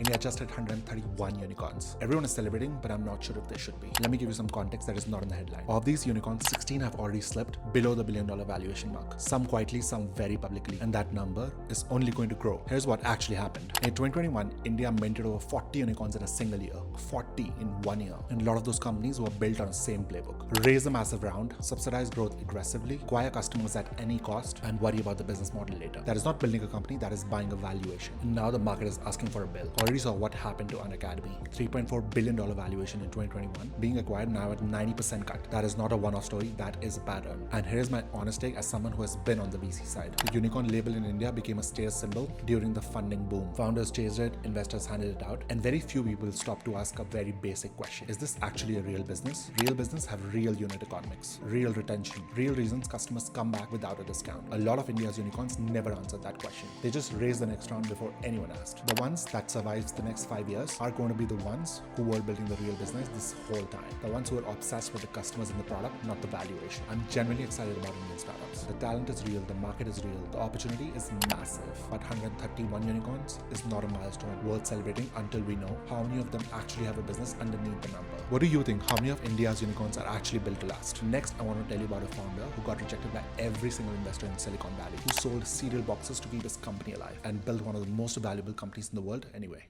India just hit 131 unicorns. Everyone is celebrating, but I'm not sure if they should be. Let me give you some context that is not in the headline. Of these unicorns, 16 have already slipped below the $1 billion valuation mark. Some quietly, some very publicly, and that number is only going to grow. Here's what actually happened. In 2021, India minted over 40 unicorns in a single year. 40 in 1 year. And a lot of those companies were built on the same playbook. Raise a massive round, subsidize growth aggressively, acquire customers at any cost, and worry about the business model later. That is not building a company, that is buying a valuation. And now the market is asking for a bill. Already saw what happened to Unacademy. $3.4 billion valuation in 2021, being acquired now at 90% cut. That is not a one-off story, that is a pattern. And here's my honest take as someone who has been on the VC side. The unicorn label in India became a status symbol during the funding boom. Founders chased it, investors handed it out, and very few people stopped to ask a very basic question. Is this actually a real business? Real business have real unit economics, real retention, real reasons customers come back without a discount. A lot of India's unicorns never answered that question. They just raised the next round before anyone asked. The ones that survived the next 5 years are going to be the ones who were building the real business this whole time. The ones who are obsessed with the customers and the product, not the valuation. I'm genuinely excited about Indian startups. The talent is real, the market is real, the opportunity is massive. But 131 unicorns is not a milestone worth celebrating until we know how many of them actually have a business underneath the number. What do you think? How many of India's unicorns are actually built to last? Next, I want to tell you about a founder who got rejected by every single investor in Silicon Valley, who sold cereal boxes to keep his company alive and built one of the most valuable companies in the world anyway.